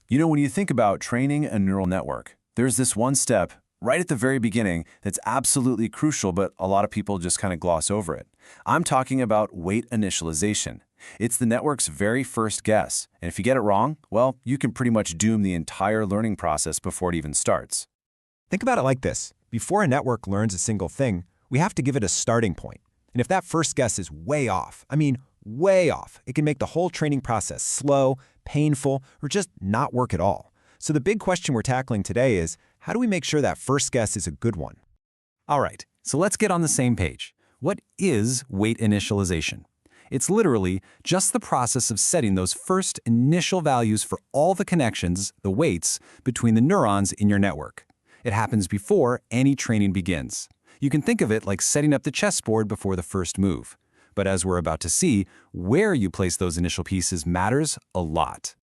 When you think about training a neural network, there's this one step right at the very beginning that's absolutely crucial, but a lot of people just kind of gloss over it. I'm talking about weight initialization. It's the network's very first guess, and if you get it wrong, well, you can pretty much doom the entire learning process before it even starts. Think about it like this. Before a network learns a single thing, we have to give it a starting point. And if that first guess is way off, way off, it can make the whole training process slow, painful, or just not work at all. So the big question we're tackling today is, how do we make sure that first guess is a good one? All right, so let's get on the same page. What is weight initialization? It's literally just the process of setting those first initial values for all the connections, the weights, between the neurons in your network. It happens before any training begins. You can think of it like setting up the chessboard before the first move. But as we're about to see, where you place those initial pieces matters a lot.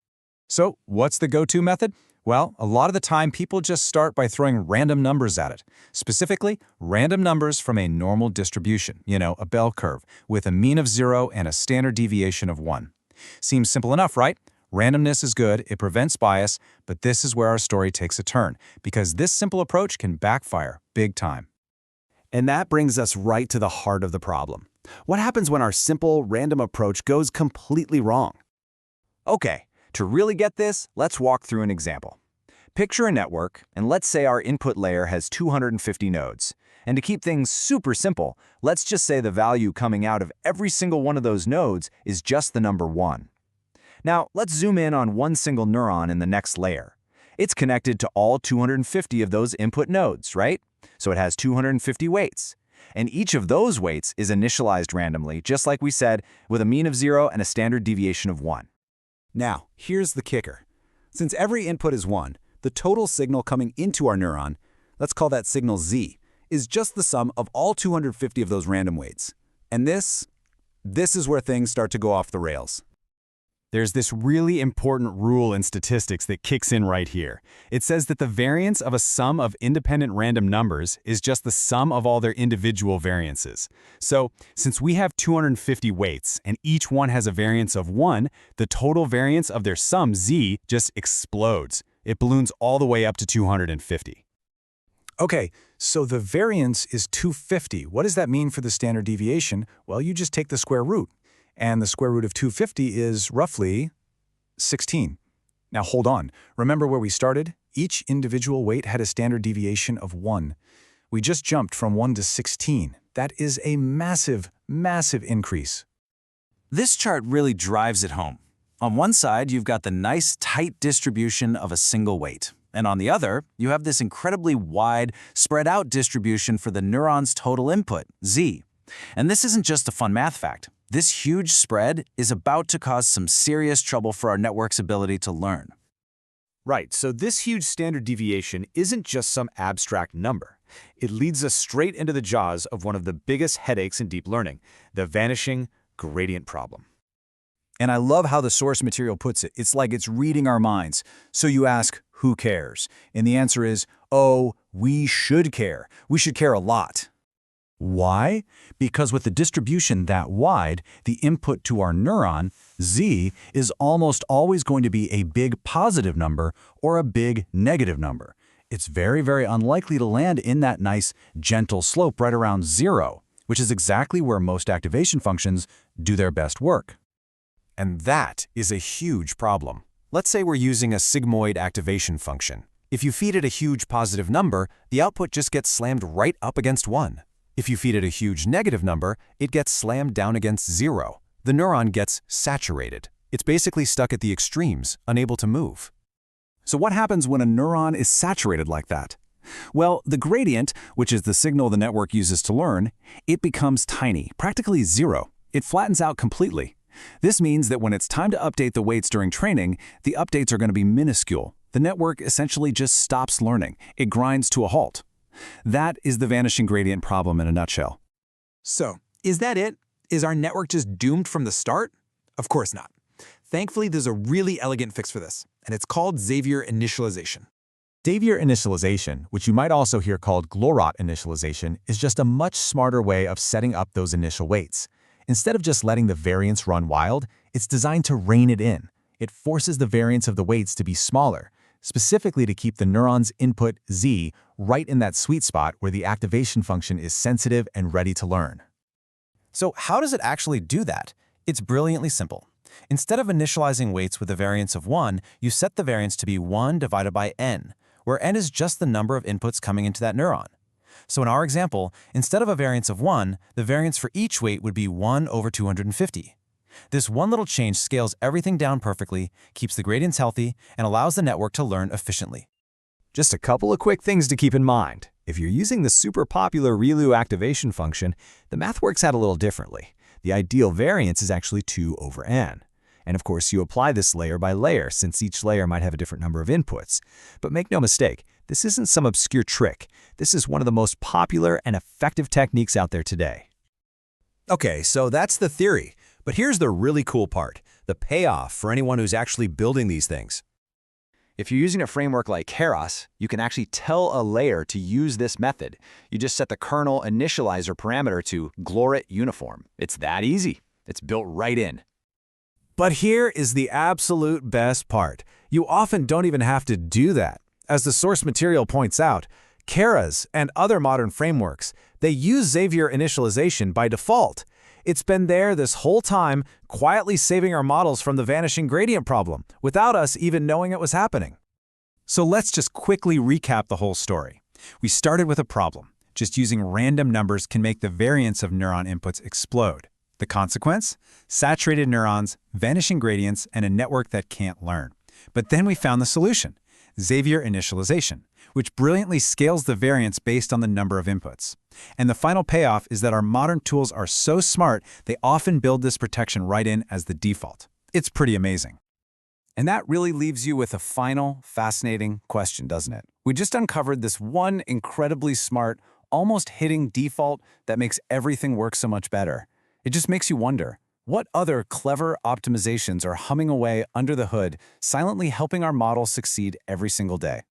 So, what's the go-to method? Well, a lot of the time people just start by throwing random numbers at it. Specifically, random numbers from a normal distribution, a bell curve, with a mean of 0 and a standard deviation of 1. Seems simple enough, right? Randomness is good, it prevents bias, but this is where our story takes a turn, because this simple approach can backfire big time. And that brings us right to the heart of the problem. What happens when our simple, random approach goes completely wrong? Okay, to really get this, let's walk through an example. Picture a network, and let's say our input layer has 250 nodes. And to keep things super simple, let's just say the value coming out of every single one of those nodes is just the number 1. Now, let's zoom in on one single neuron in the next layer. It's connected to all 250 of those input nodes, right? So it has 250 weights. And each of those weights is initialized randomly, just like we said, with a mean of 0 and a standard deviation of 1. Now, here's the kicker. Since every input is 1, the total signal coming into our neuron, let's call that signal Z, is just the sum of all 250 of those random weights. And this is where things start to go off the rails. There's this really important rule in statistics that kicks in right here. It says that the variance of a sum of independent random numbers is just the sum of all their individual variances. So, since we have 250 weights and each one has a variance of 1, the total variance of their sum, Z, just explodes. It balloons all the way up to 250. Okay, so the variance is 250. What does that mean for the standard deviation? Well, you just take the square root. And the square root of 250 is roughly 16. Now hold on. Remember where we started? Each individual weight had a standard deviation of 1. We just jumped from 1 to 16. That is a massive, massive increase. This chart really drives it home. On one side, you've got the nice, tight distribution of a single weight. And on the other, you have this incredibly wide, spread-out distribution for the neuron's total input, Z. And this isn't just a fun math fact. This huge spread is about to cause some serious trouble for our network's ability to learn. Right, so this huge standard deviation isn't just some abstract number. It leads us straight into the jaws of one of the biggest headaches in deep learning, the vanishing gradient problem. And I love how the source material puts it. It's like it's reading our minds. So you ask, who cares? And the answer is, oh, we should care. We should care a lot. Why? Because with the distribution that wide, the input to our neuron, Z, is almost always going to be a big positive number or a big negative number. It's very, very unlikely to land in that nice, gentle slope right around 0, which is exactly where most activation functions do their best work. And that is a huge problem. Let's say we're using a sigmoid activation function. If you feed it a huge positive number, the output just gets slammed right up against 1. If you feed it a huge negative number, it gets slammed down against 0. The neuron gets saturated. It's basically stuck at the extremes, unable to move. So what happens when a neuron is saturated like that? Well, the gradient, which is the signal the network uses to learn, it becomes tiny, practically 0. It flattens out completely. This means that when it's time to update the weights during training, the updates are going to be minuscule. The network essentially just stops learning. It grinds to a halt. That is the vanishing gradient problem in a nutshell. So, is that it? Is our network just doomed from the start? Of course not. Thankfully, there's a really elegant fix for this, and it's called Xavier initialization. Xavier initialization, which you might also hear called Glorot initialization, is just a much smarter way of setting up those initial weights. Instead of just letting the variance run wild, it's designed to rein it in. it forces the variance of the weights to be smaller, specifically to keep the neuron's input z right in that sweet spot where the activation function is sensitive and ready to learn. So how does it actually do that? It's brilliantly simple. Instead of initializing weights with a variance of 1, you set the variance to be 1 divided by n, where n is just the number of inputs coming into that neuron. So in our example, instead of a variance of 1, the variance for each weight would be 1 over 250. This one little change scales everything down perfectly, keeps the gradients healthy, and allows the network to learn efficiently. Just a couple of quick things to keep in mind. If you're using the super popular ReLU activation function, the math works out a little differently. The ideal variance is actually 2 over n. And of course, you apply this layer by layer since each layer might have a different number of inputs. But make no mistake, this isn't some obscure trick. This is one of the most popular and effective techniques out there today. Okay, so that's the theory. But here's the really cool part, the payoff for anyone who's actually building these things. If you're using a framework like Keras, you can actually tell a layer to use this method. You just set the kernel initializer parameter to glorit uniform. It's that easy. It's built right in. But here is the absolute best part. You often don't even have to do that. As the source material points out, Keras and other modern frameworks, they use Xavier initialization by default. It's been there this whole time, quietly saving our models from the vanishing gradient problem, without us even knowing it was happening. So let's just quickly recap the whole story. We started with a problem. Just using random numbers can make the variance of neuron inputs explode. The consequence? Saturated neurons, vanishing gradients, and a network that can't learn. But then we found the solution, Xavier initialization, which brilliantly scales the variance based on the number of inputs. And the final payoff is that our modern tools are so smart, they often build this protection right in as the default. It's pretty amazing. And that really leaves you with a final, fascinating question, doesn't it? We just uncovered this one incredibly smart, almost hitting default that makes everything work so much better. It just makes you wonder, what other clever optimizations are humming away under the hood, silently helping our models succeed every single day?